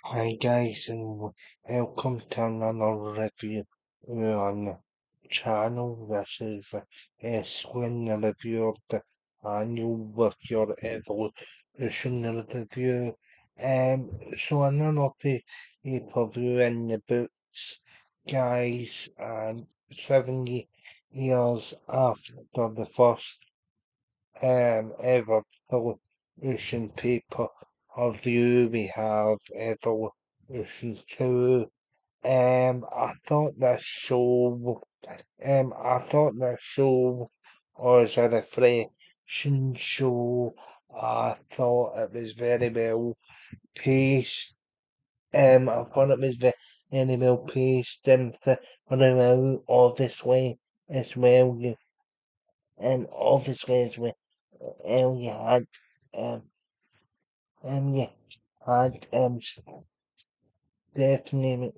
Hi guys, and welcome to another review on the channel. This is Swing the review of the annual Work Evolution review. So another pay-per-view in the books, guys, and 70 years after the first ever Evolution paper of view. We have Evolution 2. I thought that show was a refreshing show. I thought it was very well paced. I thought it was very well paced and throughout, obviously, as well. Obviously, as well, you had um, you had Stephanie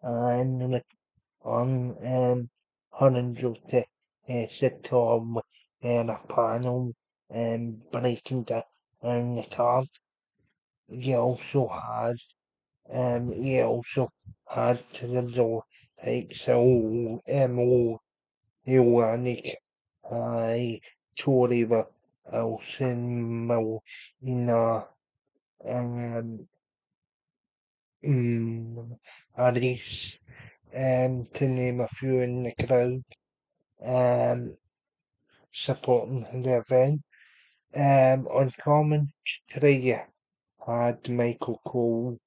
McMahon on her and Joseph sit on a panel breaking down the card. You also had to the like so Iwanik I Toriva Elsin Molina um Aris to name a few in the crowd um supporting the event. On commentary had Michael Cole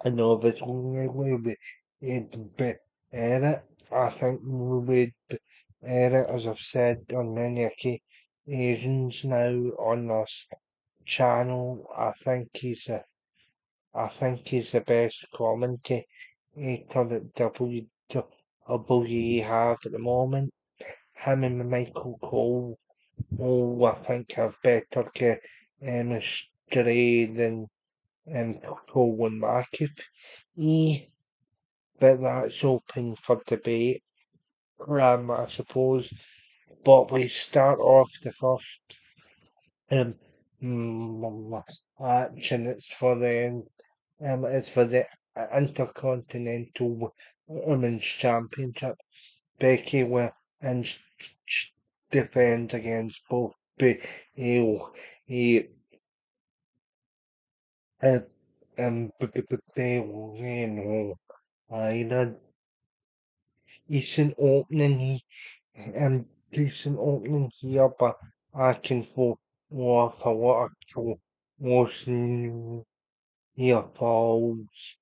and obviously we'd be Eric. I think we'd be Eric, as I've said on many occasions now on this channel. I think he's the best commentator that WWE have at the moment. Him and Michael Cole, I think have better chemistry than Cole and McAfee, but that's open for debate, I suppose. But we start off the first um, match, and it's for the Intercontinental Women's Championship. Becky will and defends against both Bailey and Bailey. I decent opening decent opening here, but I can fall off a lot of close here falls,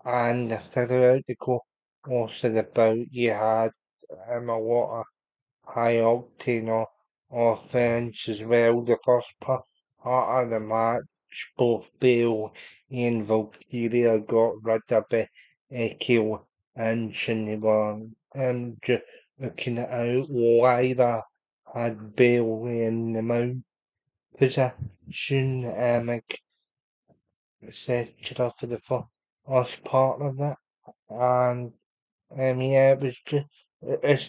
and throughout the course of the bout you had a lot of high octane offense as well. The first part of the match, both Bale and Valkyria got rid of Becky Lynch, and they were just looking out. Lyra had Bale in the mount position, etc. for the first part of it, and yeah, it's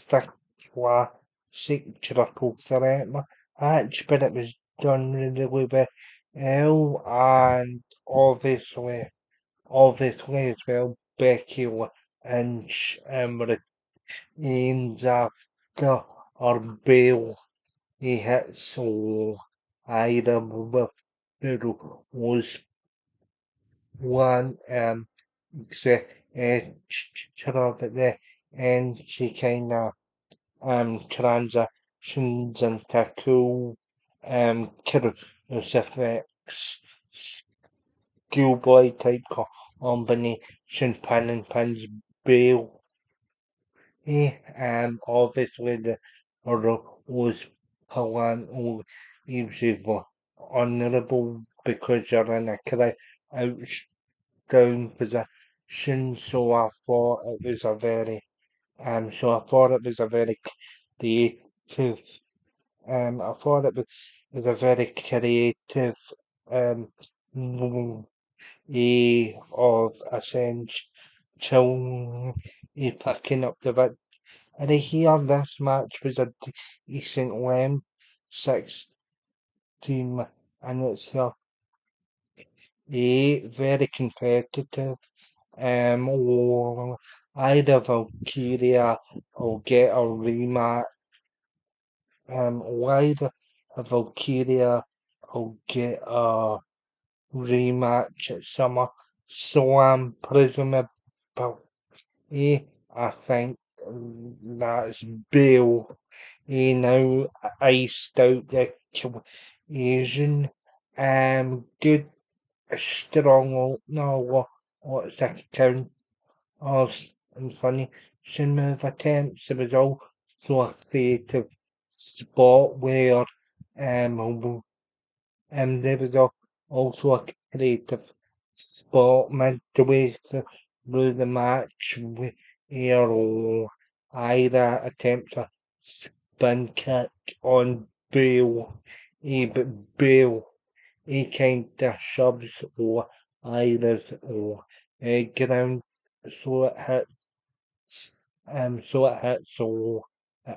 the classic triple threat match, but it was done really well, and obviously as well, Becky Lynch retains after her Bale he hits so either with the was one etc. But the end she kind of transitions into cool crucifix schoolboy type combination pin and pins Bale. Obviously the was Palanto leaves you honourable because you're in a crouch down position. So I thought it was a very creative. I thought it was a very creative um way of essential picking up the victory here. This match was a decent length, 16 minutes. very competitive. Or either Valkyria will get a rematch. Or either Valkyria will get a rematch at Summer Slam, presumably. I think that's Bill. Now iced out the Asian. Good, strong opener. What's that count? And funny move attempts. It was also a creative spot where there was also a creative spot midway through the match where Ira attempts a spin kick on Bale, but Bale he kinda shoves Ira's ground so it hits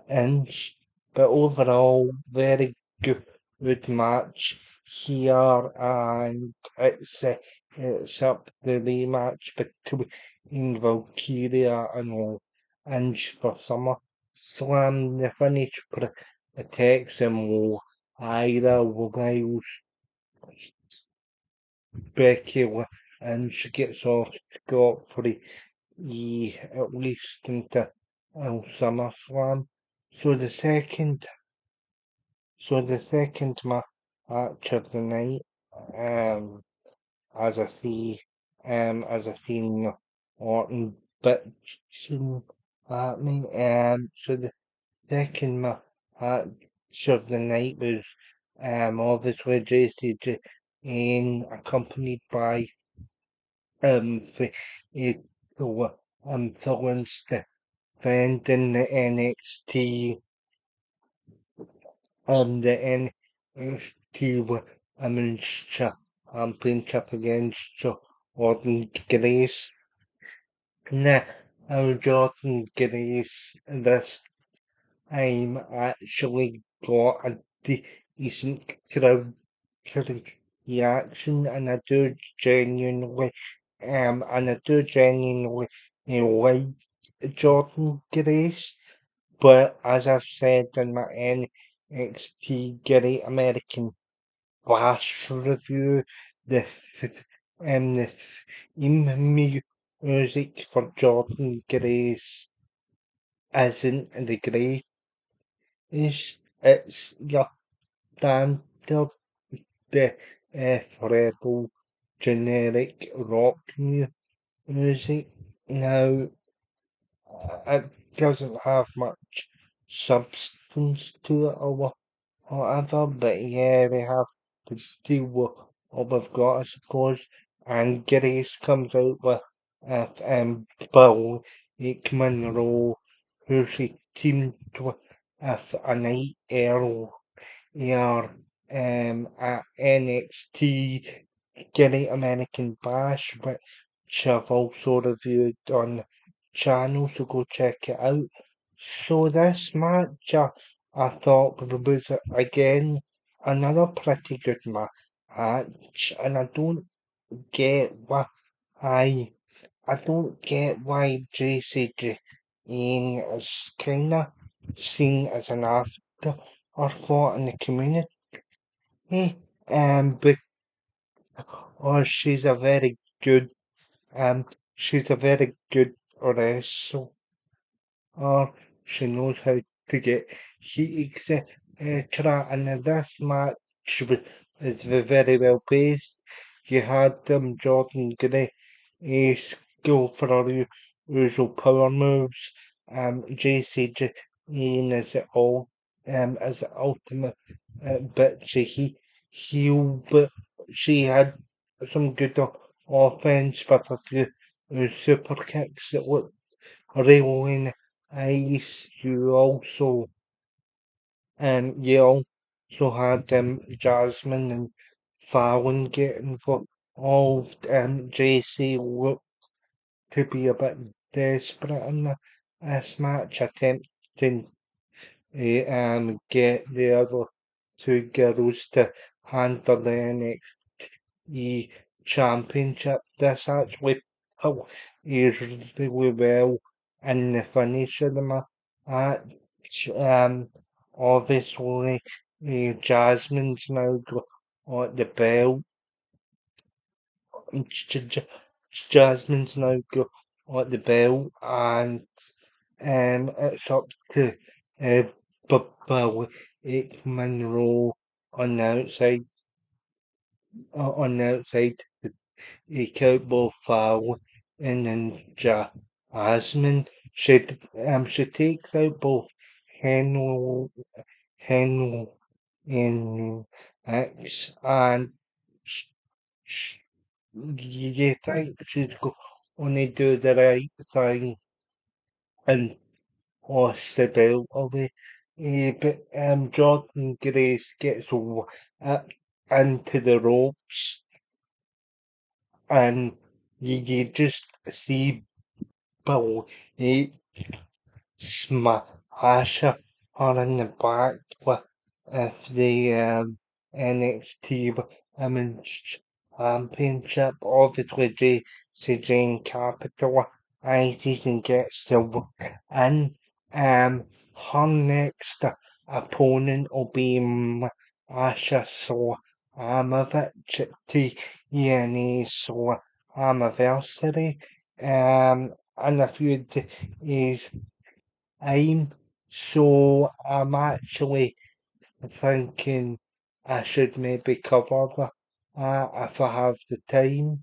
inch. But overall, very good match here, and it's up the rematch between Valkyria and Inch for Summer. Slam the finish protects him. Ira while Becky Lynch gets off scot-free at least into SummerSlam. So the second, so the second match of the night, um, as I see, Orton bitching at me. So the second match of the night was obviously JCJ and accompanied by for it Thorns defending the NXT Women's Championship against Jordan Grace. Now, Jordan Grace this time actually got a decent crowd reaction, and I do genuinely like Jordan Grace. But as I've said in my NXT Great American Bash review, the the theme music for Jordan Grace isn't the greatest. It's your standard, the forever generic rock music. Now, it doesn't have much substance to it or whatever, but yeah, we have to deal with what we've got, I suppose. And Grace comes out with Bill Monroe, who she teamed with a night earlier at NXT Great American Bash, which I've also reviewed on the channel, so go check it out. So this match, I thought was again another pretty good match, and get why I I don't get why JCG is kinda seen as an afterthought in the community. But or um she's a very good wrestler. She knows how to get heat, etc. And this match is very well paced. You had Jordan Gray go for all your usual power moves. JCJ is it all as the ultimate bitchy heel, but she had some good offense for a few super kicks that looked real ice. You also had Jasmine and Fallon get involved. JC looked to be a bit desperate in this match, attempting to get the other two girls to handle the NXT Championship. This actually is really well in the finish of the match. Obviously, Jasmine's now got the belt. J- J- Jasmine's now got the belt, and it's up to uh, Monroe on the outside. On the outside, he cowboy foul, and then Jasmine she takes out both Henry Henry and X, and sh- sh- you think she's going to do the right thing and lost the belt away. But Jordan Grace gets uh, into the ropes, and you just see Bill smash her in the back with the NXT Women's Championship. Obviously, Jane capitalizes and gets the win. Her next opponent will be Asha Slamovich at TNA Slammiversary. In a few days' time. So I'm actually thinking I should maybe cover that if I have the time.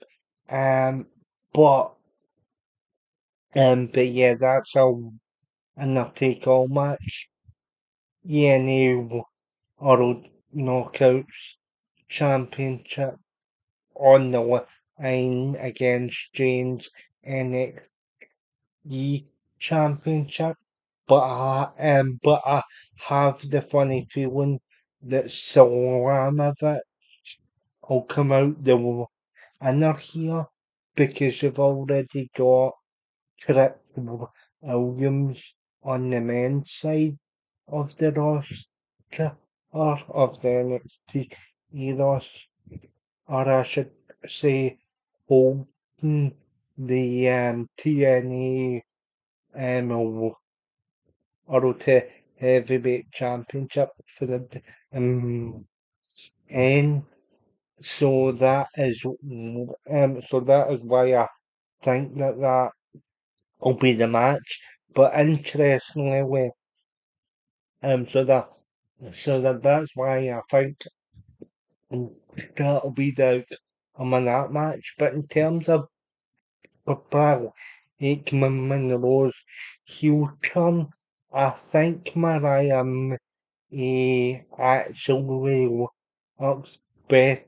Um, but but yeah, that's an take all match. Yeah, new World Knockouts Championship on the line against Jane's NXT Championship. But I have the funny feeling that Slamovich will come out the winner here because you've already got Trick Williams on the men's side of the roster or of the NXT roster, or I should say, holding the TNA World Heavyweight Championship for the and so that is why I think that will be the match. But interestingly, so that's why I think that'll be the outcome of that match. But in terms of Bill Aikman Monroe's heel turn, I think Mariah actually works better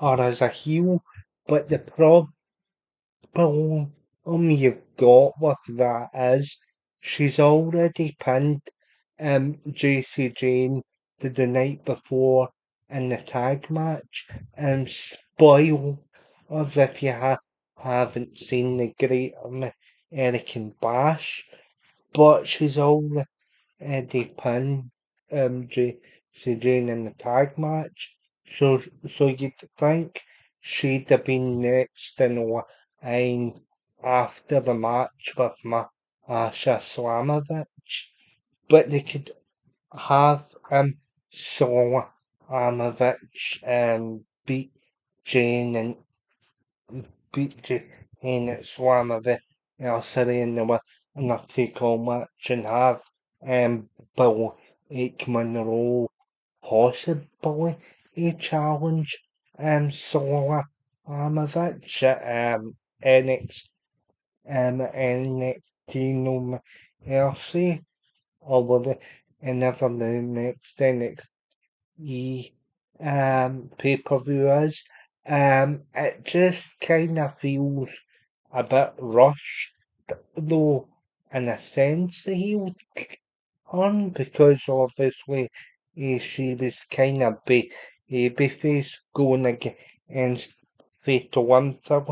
as a heel, but the problem you've got with that is she's already pinned JC Jane the night before in the tag match. Spoilers if you haven't seen the Great American Bash, but she's already pinned JC Jane in the tag match. So you'd think she'd have been next in line after the match with Masha Slamovich, but they could have Slamovich beat Jane and beat Jane at Slamovich in the winner take all match and have Bill Aikman Monroe possibly a challenge Slamovich at NXT No Mercy or whenever the next NXT pay-per-view is. It just kind of feels a bit rushed though in a sense the heel turn because obviously she was kind of babyface going against Fatal Winter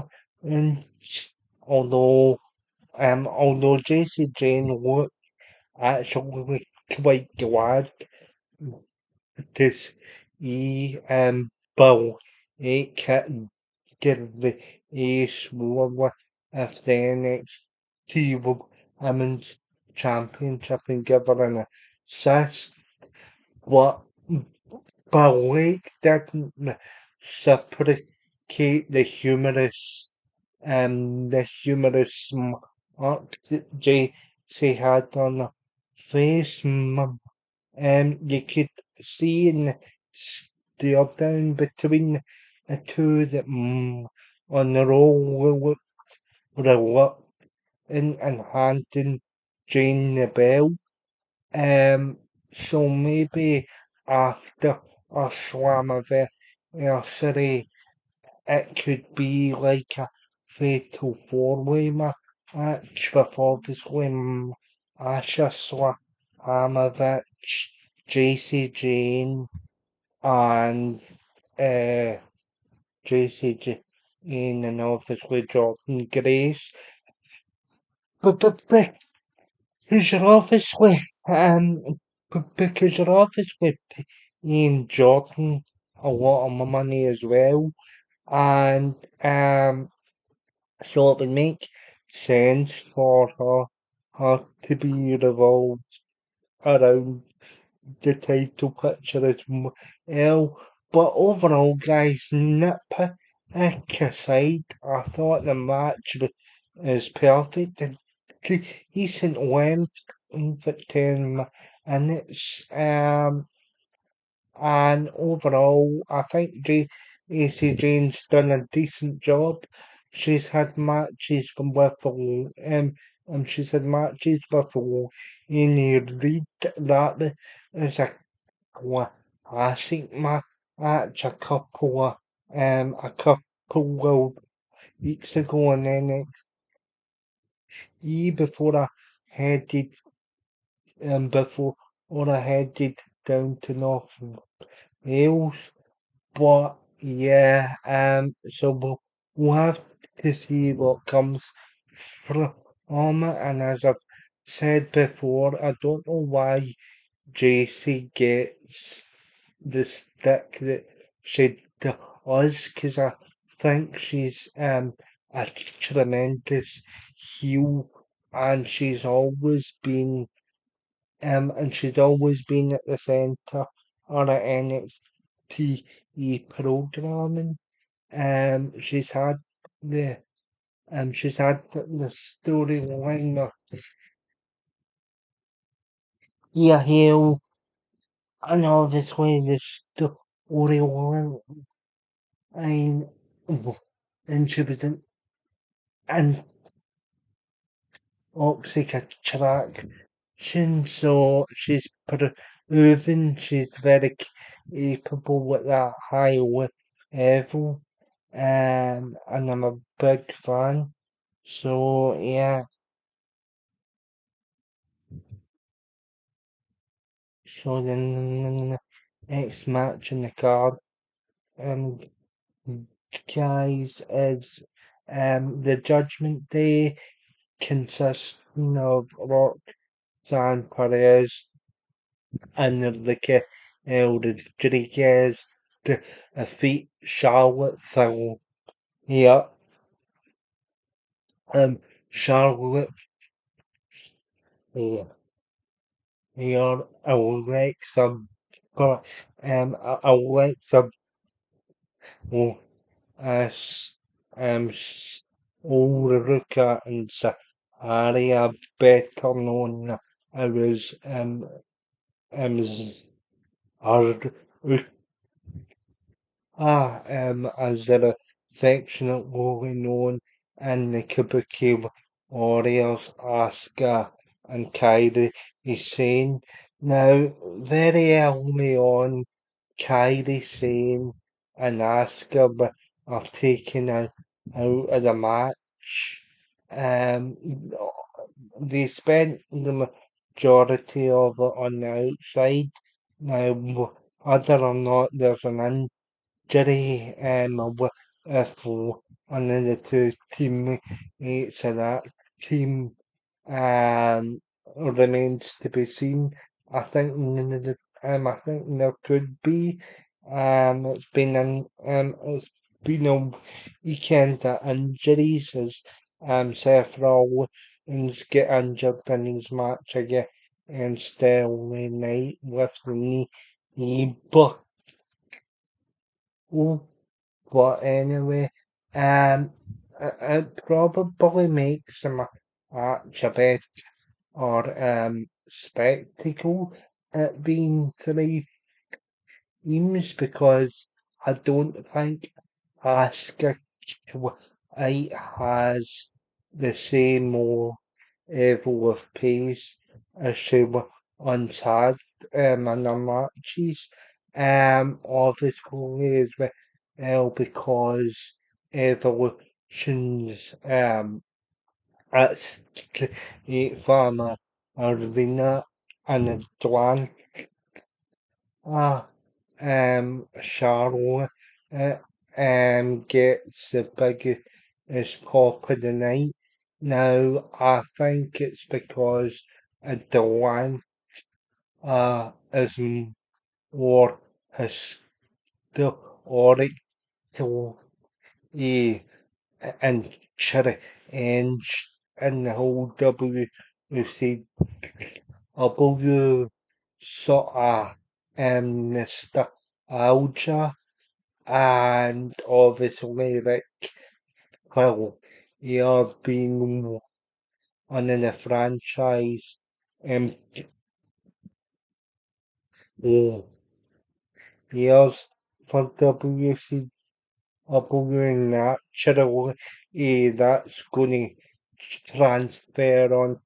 and although JC Jane looked actually quite glad to see Bill Aikman give the Ace War if the NXT Women's Championship and give her an assist. But Blake didn't reciprocate the humorous smirk that JC had on her face. You could see in the stare down between the two that on the roll looked reluctant and handing Jane the bell. So maybe after a Slammiversary, it could be like a fatal four-way match with obviously Asha Slamovich, JC Jane, and uh, JC Jane, and obviously Jordan Grace. But because you're obviously because you're obviously paying Jordan a lot of money as well, and so it would make sense for her to be revolved around the title picture as well. But overall, guys, nitpick aside, I thought the match was perfect and decent length for 10 minutes. And overall, I think AC Jane's done a decent job. She's had matches she's had matches with Amy Reed. That was a classic match a couple of weeks ago on NXT before I headed down to North Wales. But yeah, so we'll have to see what comes from it. And as I've said before, I don't know why JC gets the stick that she does, because I think she's a tremendous heel, and she's always been at the centre of the NXT programming. She's had the the storyline of Ia Hill, and obviously the storyline, and she was in toxic attraction, so she's proven she's very capable with that high level, and I'm a big fan. So yeah, so then the next match in the card, um, guys, is the Judgment Day, consisting of Roxanne Perez and Enrique Rodriguez to defeat Charlotte Flair. Yeah, Charlotte Flair, Alexa, Alexa, oh, as Ulrika and Saria, better known as um, as they're affectionately known in the Kabuki Warriors, Asuka and Kairi Sane. Now, very early on, Kairi Sane and Asuka are taken out of the match. Um, they spent the majority of it on the outside. Now, whether or not there's an injury, if one of the two teammates of that team remains to be seen. I think I think there could be. It's been been a weekend of injuries as Seth Rollins get injured in his match against Sterling Knight with the knee buckle. But anyway, it probably makes the match a better spectacle at being three teams because I don't think Asuka White has the same level of pace as she once had in the matches. Obviously as well because Evolution's at the Farmer Arena and Atlanta Charlotte gets the biggest pop of the night. Now, I think it's because Atlanta is more historic eh, and and in the whole WHC W sort of nostalgia and obviously like well you're being on in a franchise and oh, years for WCW naturally that's going to transfer on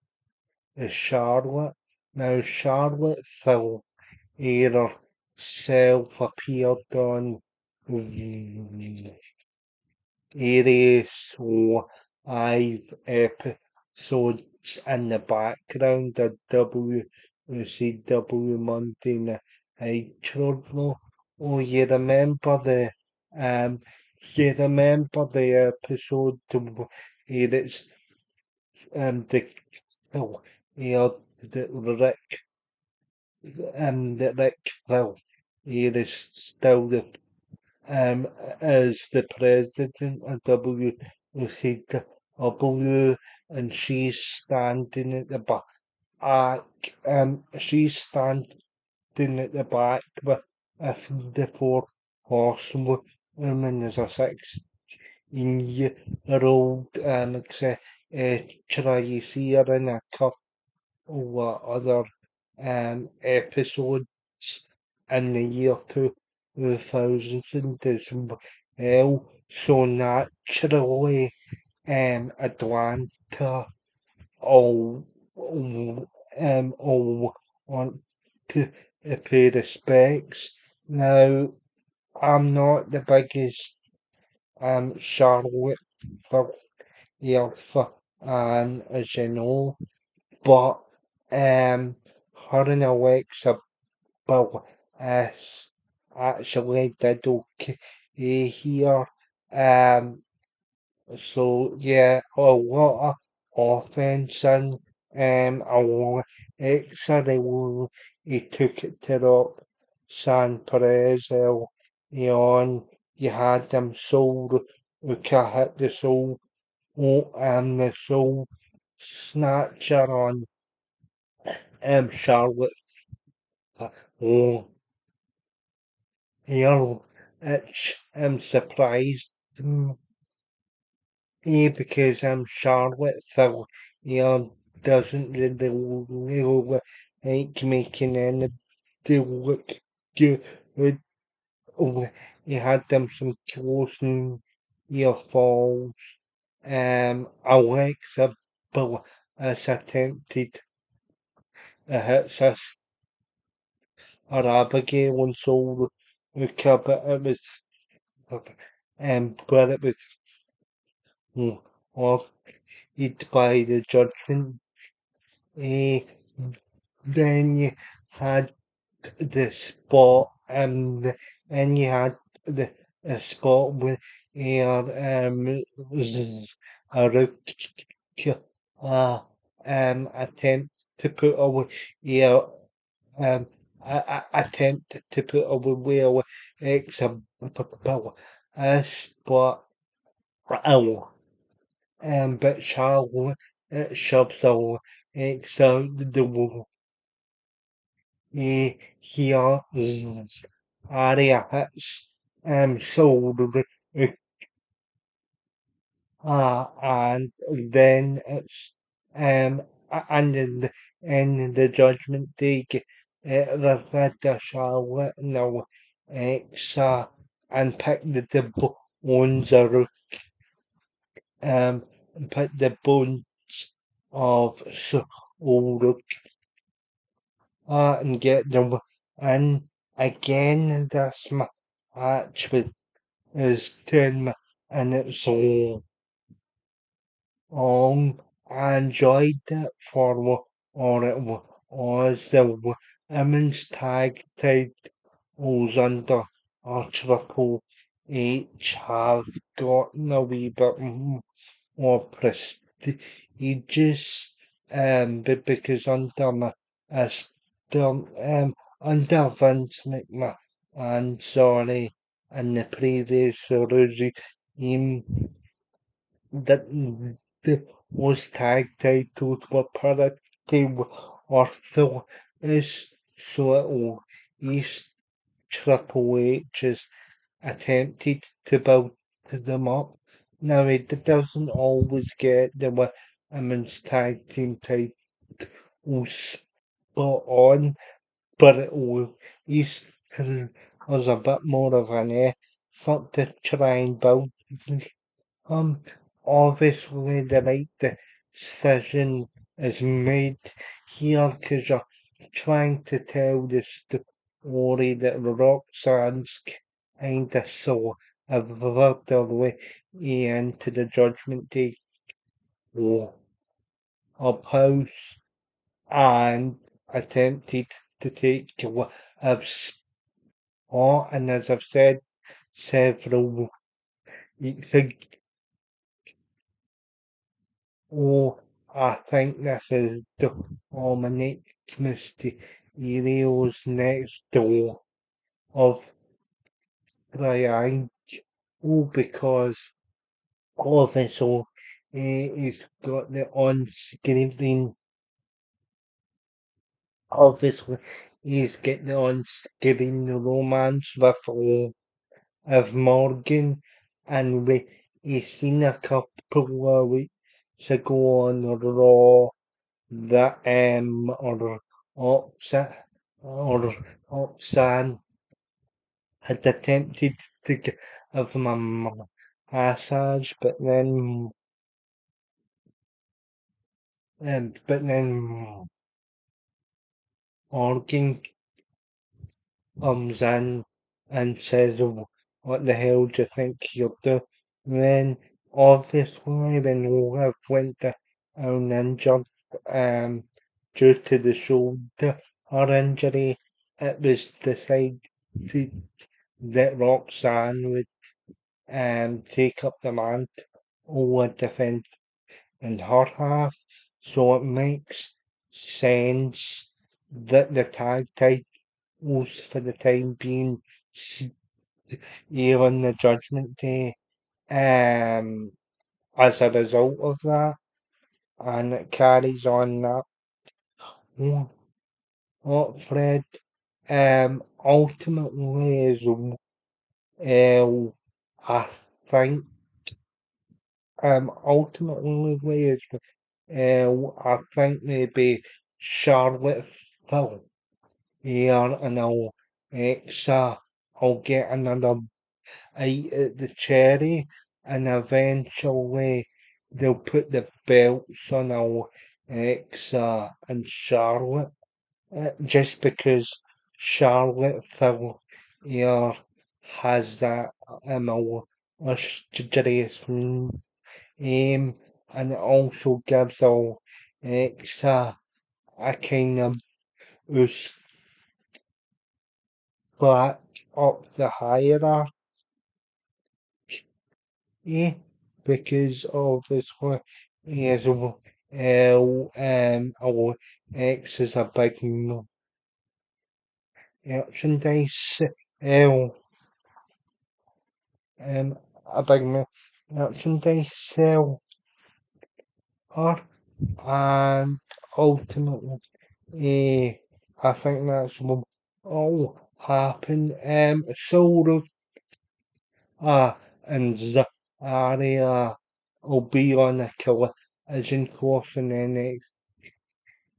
to Charlotte. Now Charlotte fell either self appeared on areas or live episodes in the background of WCW Monday Night Raw. Oh, um, you remember the episode where it's the oh, yeah, the Rick Flair, he is still the as the president of WCW, and she's standing at the back. She's standing at the back with if the four horsewomen is a 16-year-old, and try you see her in a couple other episodes in the year 2000 as well. So naturally, Atlanta all, all want to pay respects. Now, I'm not the biggest Charlotte Alpha fan, as you know, but her and Alexa Bliss actually did okay here. So yeah, a lot of offense and Alexa he took it to the San Perez on. You had them sold who could hit the soul and the soul snatcher on Charlotte. Oh, here it's surprised me because Charlotte Flair doesn't really like making anybody look good. Oh, he had them some close and ear falls. Alexa Bliss attempted a hit sister Abigail and sold the cup, but it was but it was off it by the judgment. Eh, then you had the spot and you had the spot with a rookie attempt to put away yeah um attempt to put away Isabella is, oh, but Charlotte shoves all out the wall. Here area hits so and then it's and in the judgment day Rebecca Charlotte now and pick the bones are and put the bones of Saul and get them and again this match is 10 minutes long. I enjoyed it for what or it was the women's tag titles under Triple H have gotten a wee bit more prestigious because uh, still, under Vince McMahon, sorry, in the previous regime that was tag titles were parity or is so East Triple H is attempted to build them up. Now it doesn't always get the women's tag team titles spot on, but it will East was a bit more of an effort to try and build. Um, Obviously the right decision is made here because you're trying to tell the story that Roxanne's kinda saw a their way into the Judgment Day of house and attempted to take a spot, and as I've said several weeks ago, I think this is Dominic Mysterio's next door of Triangle because obviously he's got the on-screen thing. Obviously, he's getting the on-screen romance with of Morgan, and he's seen a couple of weeks ago on Raw that Oxa or Oxan had attempted to give him a massage, but then Morgan comes in and says, "What the hell do you think you're doing?" Then obviously when Liv went down injured due to the shoulder injury, it was decided that Roxanne would take up the mantle and defend in her half. So it makes sense that the tag titles for the time being here on the Judgment Day. As a result of that, and it carries on that. What, Fred? Ultimately, I think, ultimately, I think maybe Charlotte Flair here, and I'll get another ate the cherry, and eventually they'll put the belts on Alexa and Charlotte, just because Charlotte Flair has that illustrious aim, and it also gives Alexa a kind of boost back up the hierarchy. Yeah, because obviously yes, our X is a big merchandise um, a big merchandise seller, and ultimately, I think that's what all happened. Sort and the area will be on a collision course in the next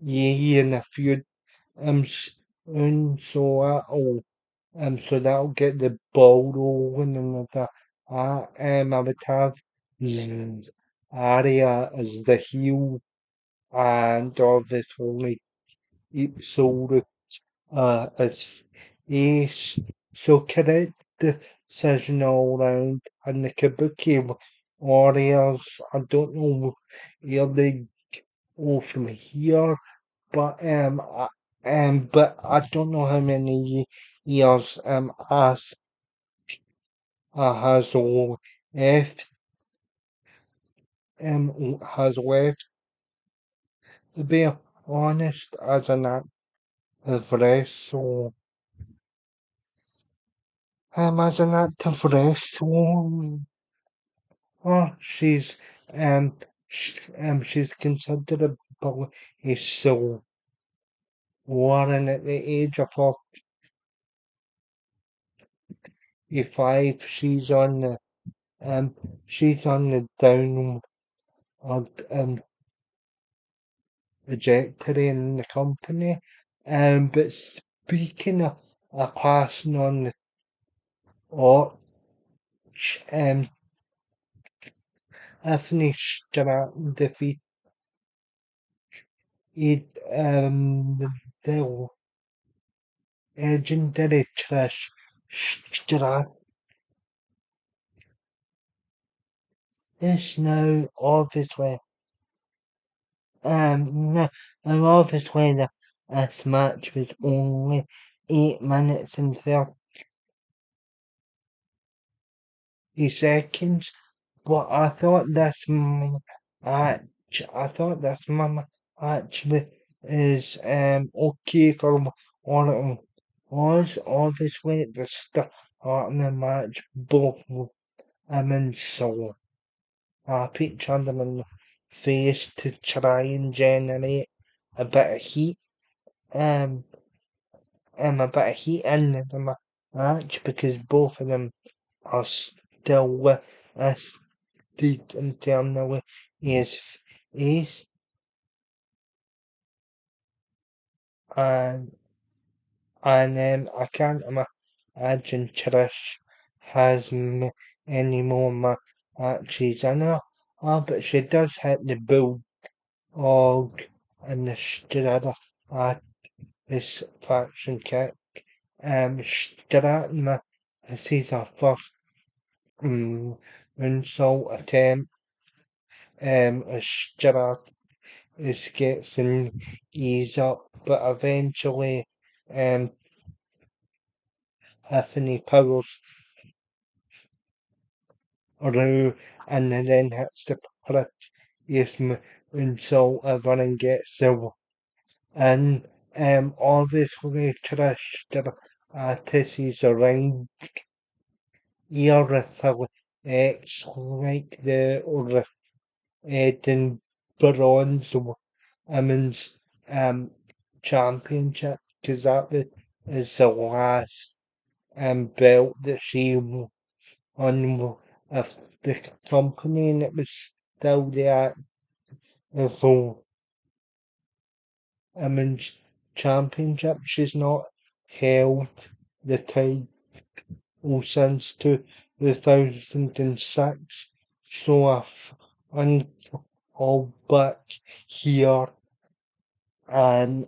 year and a few soon, so that'll get the ball rolling and I would have the area as the heel and obviously episode as ace. So correct decision all round and the Kabuki Warriors, I don't know where they go from here, but I don't know how many years as has left has left. To be honest, as an active wrestler, as an active wrestler, she's she's considerably so worn at the age of 45. Um she's on the downward trajectory in the company. But speaking of passing on the torch, Anthony Stratton defeated the legendary Trish Stratus now obviously no, and obviously this match was only 8 minutes and 30 seconds, but I thought this actually is okay for what it was. Obviously at the start of the match both women saw each other in the face to try and generate a bit of heat. Um, a bit of heat in the match because both of them are still with us deep internally is face, and I can't imagine Trish has any more matches in her. But she does hit the bulldog and the Strider satisfaction kick. Stratton, this is her first insult attempt. Stratton gets and ease up, but eventually, Tiffany powers through and then hits the prettiest insult ever and gets the and obviously Trish Stratus a ring ear reflects like the Eden Bronze Women's um, Championship because is the last belt that she won of the company and it was still the full Women's Championship. She's not held the title since 2006, so I'm all back here. And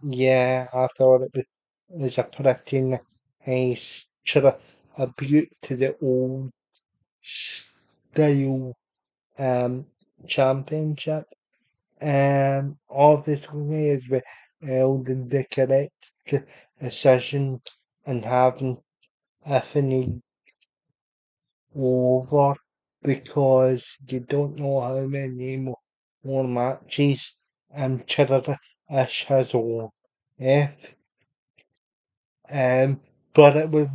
yeah, I thought was a pretty nice tribute to the old style championship. Obviously, as we held in the correct decision and having Anthony over because you don't know how many more matches Cherish has left. But it was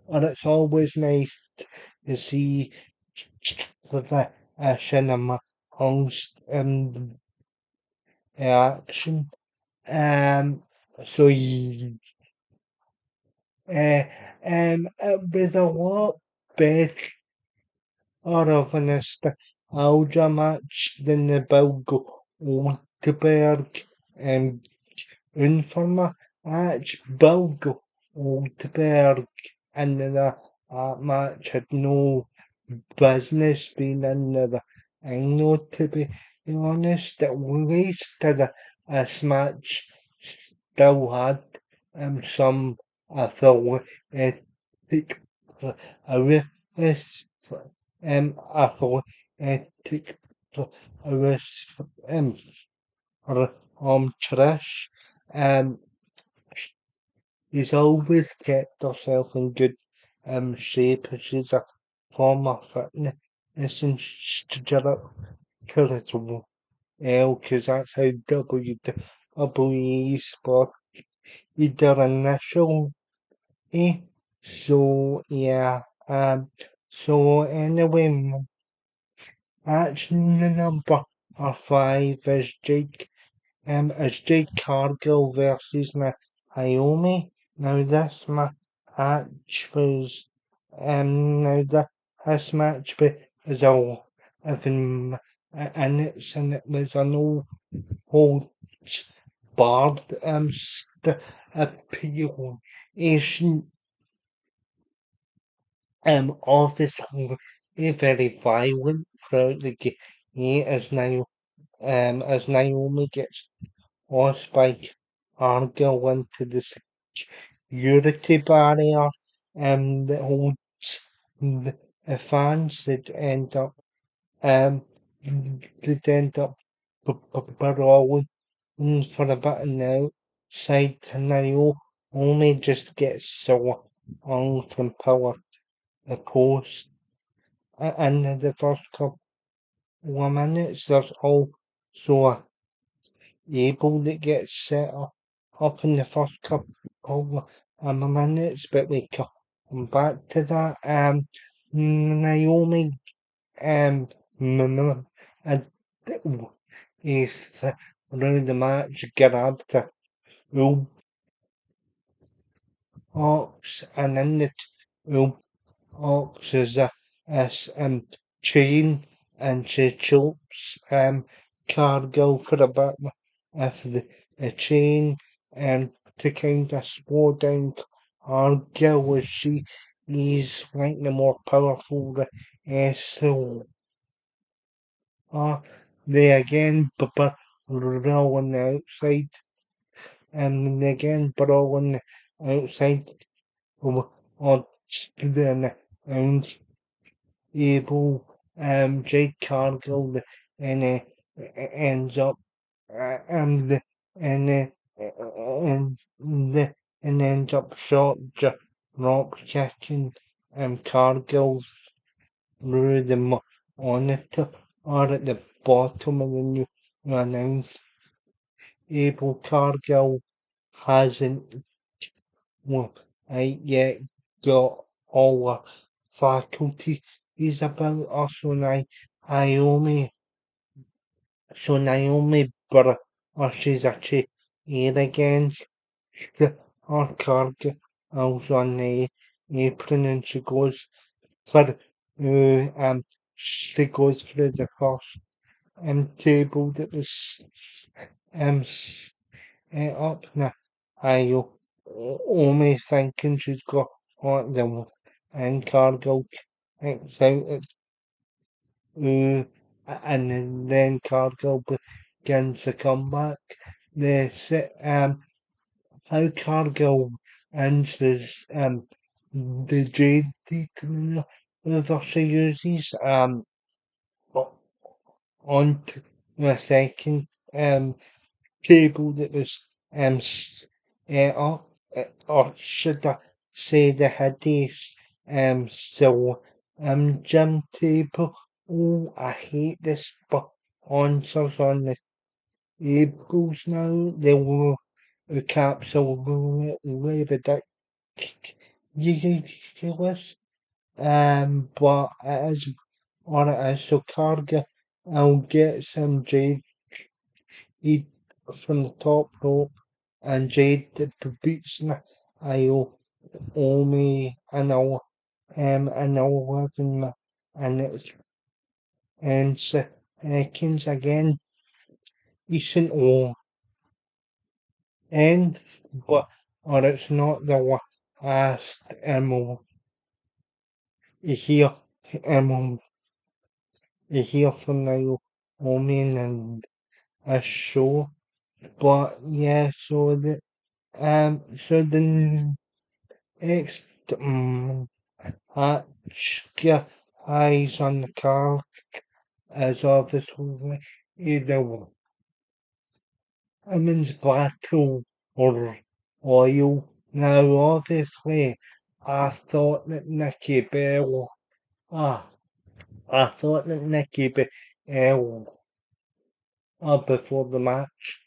and it's always nice to see the cinema on action. Um, so uh, it was a lot better of an nostalgia match than the Bilgo Olderberg Unformer match. Bilgo Olderberg in the match had no business being in the ring, though, to be honest. At least this match still had some athletic awareness, athletic awareness, for Trish. Um, he's always kept herself in good shape. She's a former fitness instructor as well, because that's how WWE sport their initial. Eh? So yeah. So anyway, match number 5 is Jade Cargill versus Naomi. Now this match was this match was all even minutes, and it was a no holds barred appeal. Asian obviously very violent throughout the game as Naomi gets lost by Argyll into the security barrier that holds the fans um that end up brawling for a bit now. Side to Naomi just gets so on from power the post. And the first couple of minutes, there's also a able that gets set up in the first couple of minutes, but we come back to that. Naomi um, and is through the match grabbed the Ox and in the Ox is chain, and she chokes Cargill for a bit of the chain to kind of slow down Cargill as she is slightly more powerful so they again brawl on the outside and again brawl on the outside or the able Jake Cargill and ends up and and and the and ends up short rock kicking Cargill through the monitor or at the bottom of the new announce able Cargill hasn't well, yet got all the faculty is about us when Naomi she's actually here against our Cargill on the apron, and for she goes for the first table that was up now. I only thinking she's got like the and Cargill kicks out and then Cargill begins to come back. How Cargill answers the JD maneuver she uses onto the second cable that was up, or should I say the Hades so gym table. Oh, I hate this sponsors on the tables now. They will the capsule way ridiculous ridiculous. But it is what it is. So Cargill, I'll get some Jade from the top rope, and Jade beats Naomi and I'll 11 and it's and seconds again. Decent or end, but or it's not the last here um here from Naomi and a show. But yeah, so the next match eyes on the card is obviously either women's battle or oil. Now obviously I thought that ah I thought that Nikki Bell before the match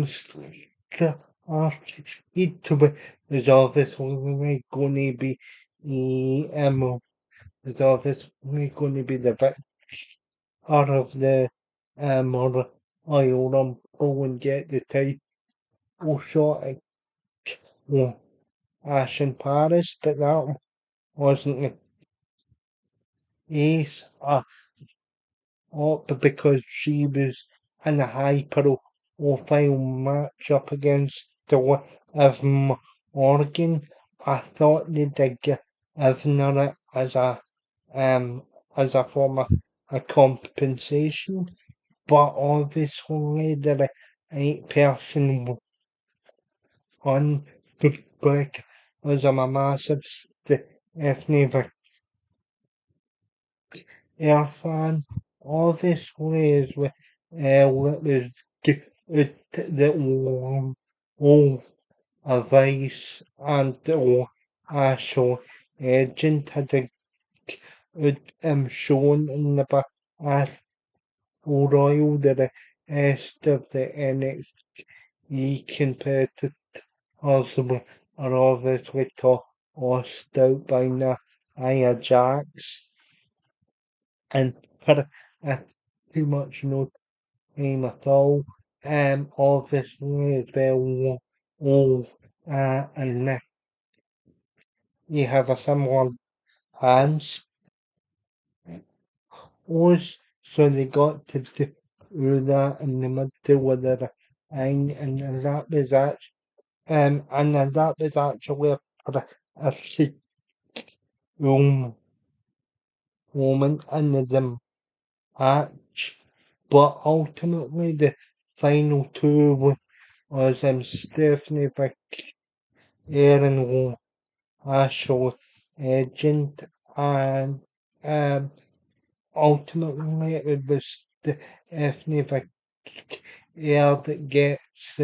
still after it to be is obviously going to be is obviously going to be the victor of the or Royal Rumble and get the title shot at Ash in Paris, but that wasn't the case. But because she was in a high profile match up against the of Morgan, I thought they'd give her it as a form of a compensation, but obviously the right person on the break was a massive Stephanie Irfan obviously is with what was the all advice and the actual agent had shown in the battle royal that the rest of the NXT competitors are obviously tossed out by Nia Jax and had too much no time at all. Obviously as well, all and you have a similar hands was so they got to do that in the middle of the and that was actually a sick moment in the match. But ultimately, the final two was Stephanie Aaron Ashel Agent, and ultimately it was Stephanie Air that gets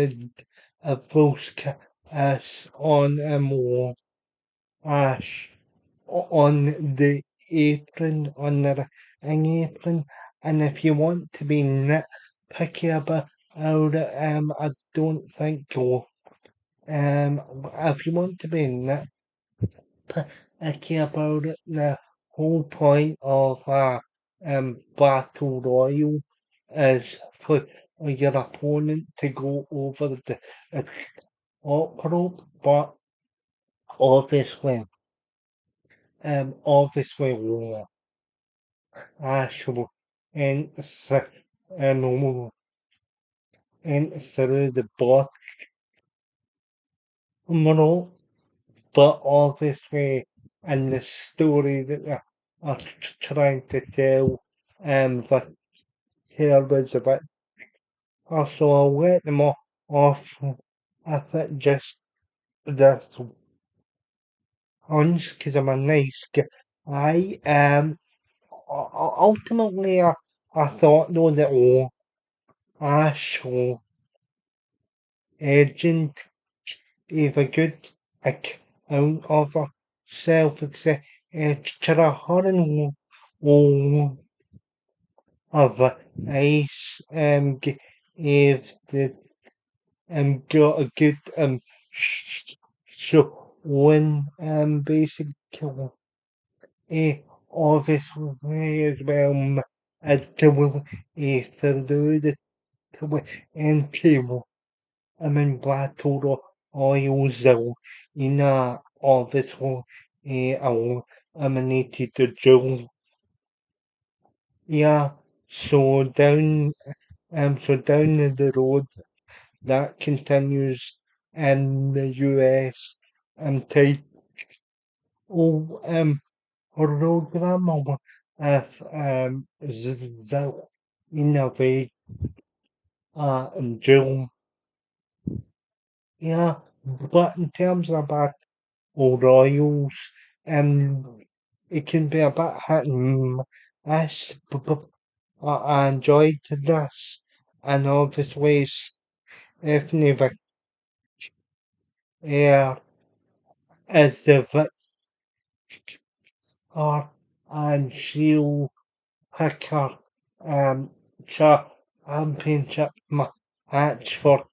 a full kiss on Ash on the apron, on the ring apron. And if you want to be nitpicky about it, I don't think you'll. If you want to be nitpicky about it, the whole point of battle royal is for your opponent to go over the top rope, but obviously, obviously, actual and and and through the bottom, but obviously in the story that they are trying to tell, but here was a bit. Also, I'll let them off if it just this once because I'm a nice guy. Ultimately, I thought though that Ash agent gave a good account of herself, etc. Her and all of Ice gave the got a good show when basically eh, obviously as well as to through the into battle oils in obviously eliminated the Joe. Yeah, so down the road that continues in the US type of program of in a way Joe. Yeah, but in terms of Royals, it can be a bit hit and miss. I enjoyed this, and obviously Stephanie Victoria is the victor, and she'll pick her championship match for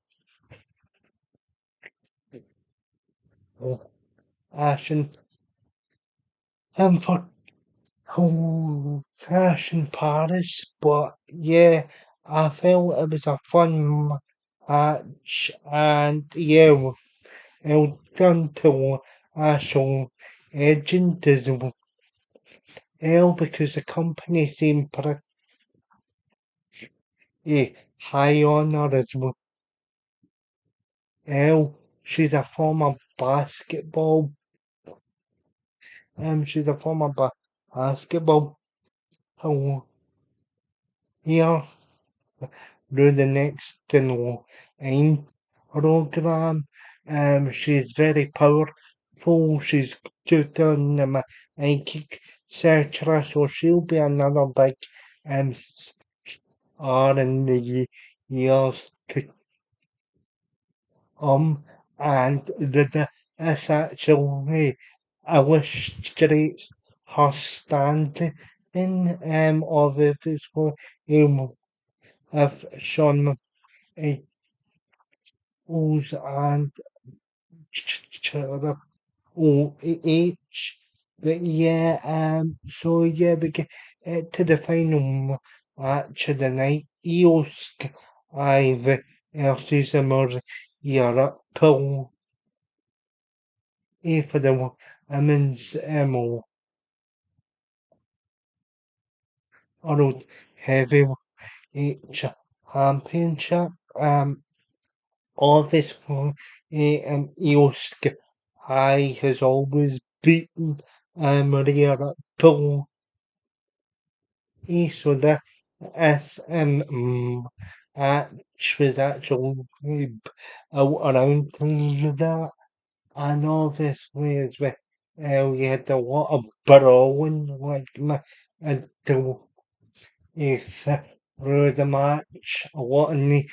Ashen and for Cash in Paris, but yeah, I felt it was a fun match, and yeah, it was done to actual agent as well because the company seemed pretty high on her as well. She's a former basketball, she's a former basketball player here. Do the next aim program. She's very powerful. She's good on the kick searcher, so she'll be another big star in the years to and this actually illustrates her standing of the physical of Sean O's and OH. But yeah, so yeah, we get to the final match of the night. EOS I've versus the Europe pool for the women's World Heavyweight Championship. Obviously, EOS I has always beaten Maria Pool. So that SM match was actually around that. And obviously as well, we had a lot of brawling like until through the match, a lot of the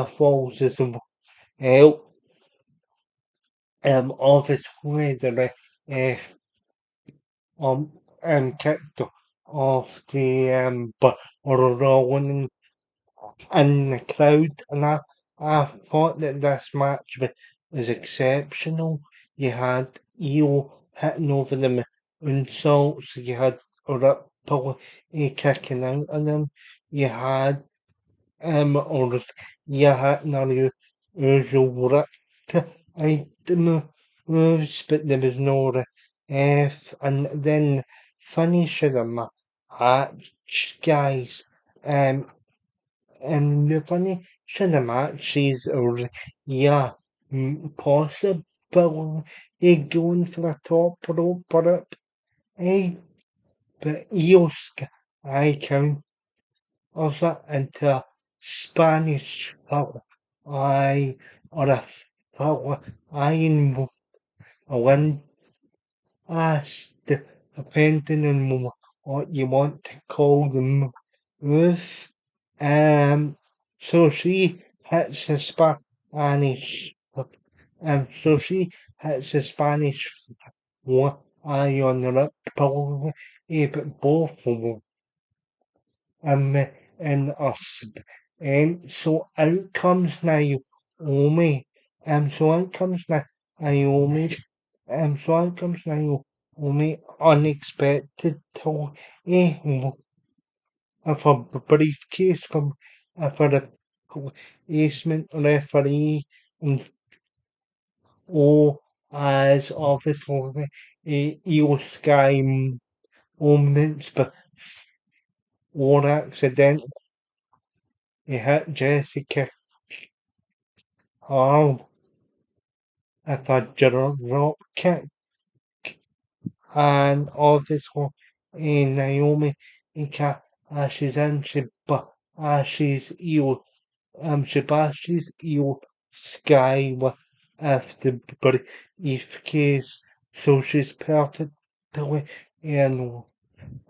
falls as well. Obviously the kicked off the brawling in the crowd, and I thought that this match was exceptional. You had Io hitting over the insults, you had Ripple kicking out of them, you had or you had no usual ripped item moves, but there was no F, and then finish of the match, guys. And the funny of the match is, yeah, possible going for the top rope, eh, but Iosk, I count also into Spanish foul. I, or a foul, I in a one asked, depending on what you want to call them with. So she hits the Spanish. So she hits the Spanish one eye on the lip, probably, but both of them in us. So out comes Naomi. So out comes Naomi. So out comes Naomi unexpected for a briefcase from for the placement referee and as obviously Io Sky moments before accident he hit Jessica Hall if a drop kick and obviously Naomi Cashes in she's Io she bashes Io Sky with if the briefcase so she's perfectly in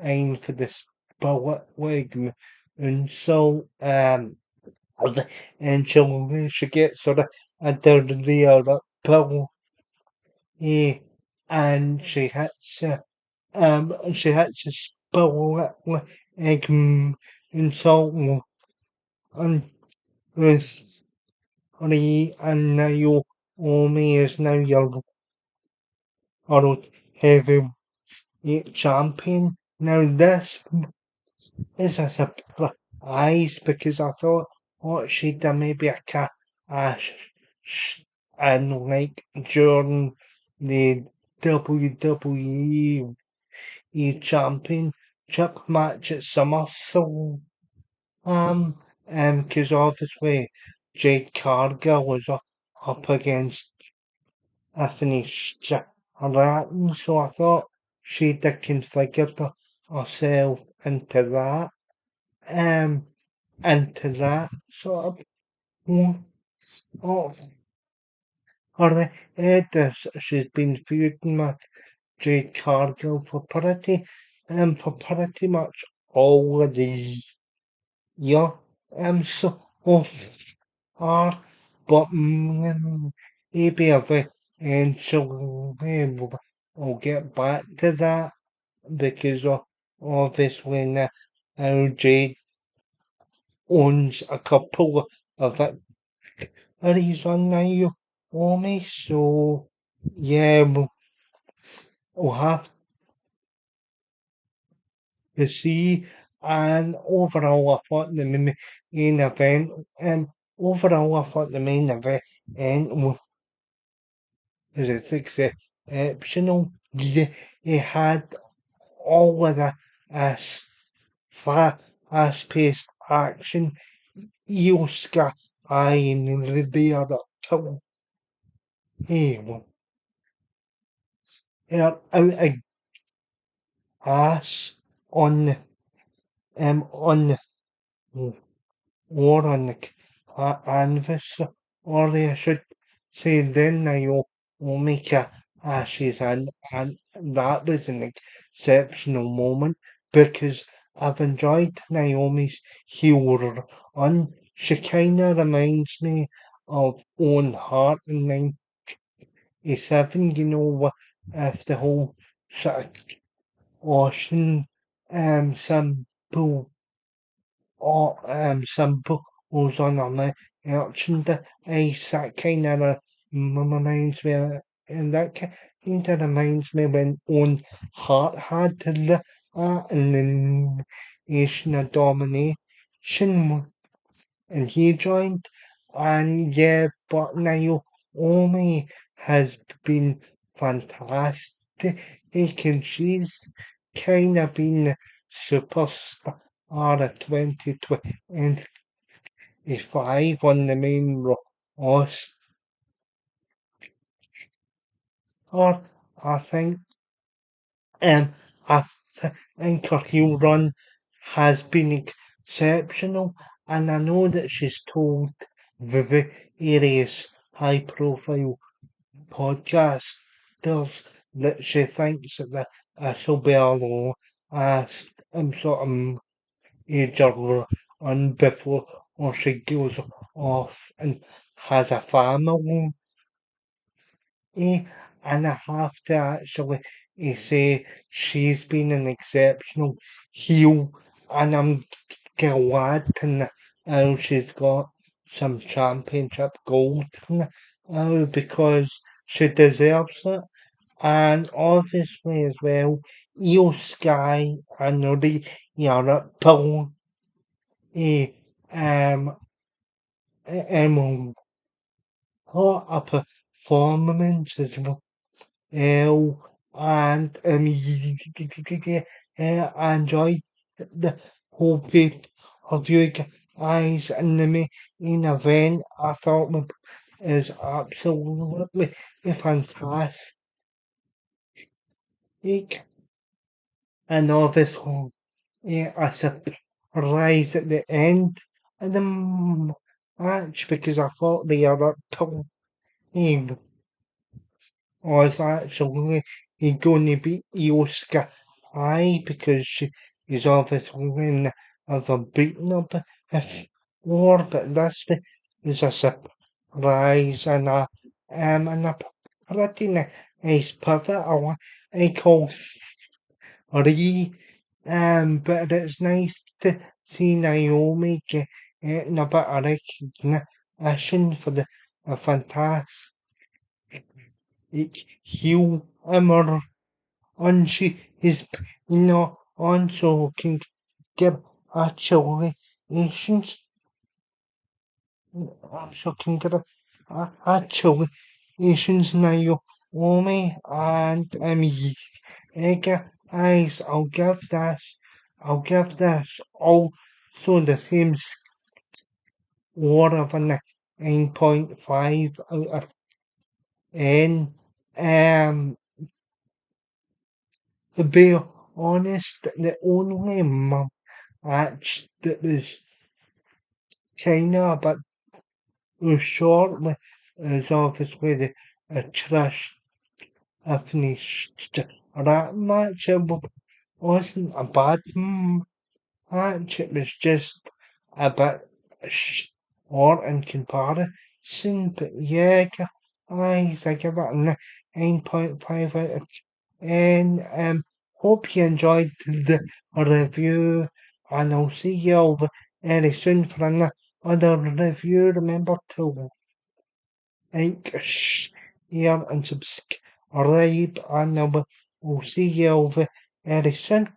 line for the split wig and so and she gets sort of a rear pill and she hits a split egg and so and with and now Omi is now your world heavyweight champion. Now this is a surprise because I thought what she'd done maybe a and like during the WWE Championship match at SummerSlam. Because obviously Jade Cargill was up against a finished Latin, so I thought she'd have configured herself um, into that sort of one. Oh, or she's been feuding with Jade Cargill for pretty much all of these years. So off are, but maybe eventually we'll get back to that because obviously now Jade owns a couple of victories on Naomi, so yeah, we'll have to see. And overall, I thought the main event, overall, I thought the main event was exceptional. He had all of the as fast-paced action. Ioska in the other two. He out a ass on the on the or on the canvas, or I should say then now will make a ashes and that was an exceptional moment because I've enjoyed Naomi's heel run. She kinda reminds me of Owen Hart in '97, if the whole sort of ocean symbol symbols on a merchandise that kind of reminds me and that kind of reminds me when Owen Hart had to look at in the Nation of Domination and he joined and yeah but Naomi has been fantastic and she's kind of been the superstar of 2025 on the main roster. I think um, I think her heel run has been exceptional, and I know that she's told the various high-profile podcasters that she thinks that this will be a last sort of major run before or she goes off and has a family. Eh, and I have to actually say she's been an exceptional heel, and I'm glad to know she's got some championship gold now because she deserves it. and obviously as well, Io Sky and the Europe eh, um, put a performance as well, and I enjoyed the whole bit of you guys in the main event. I thought it was absolutely fantastic, and obviously a surprise at the end of the match because I thought the other team was actually going to beat Oscar Sky because she is obviously never beaten her before, but this is a surprise and a pretty nice pivot. I call Lee, but it's nice to see Naomi getting a bit of recognition for the fantastic humor and she is on so can get actually Asians so can get actually Asians Naomi and guys I'll give this also the same score of a 9.5 out of 10. To be honest, the only match that was kinda but was shortly is obviously the Trish finished that match. Wasn't a bad match, it was just a bit short in comparison, but yeah, I give it a 9.5 out of 10. Hope you enjoyed the review, and I'll see you over very soon for another review. Remember to like, share, and subscribe, and we'll see you over very soon.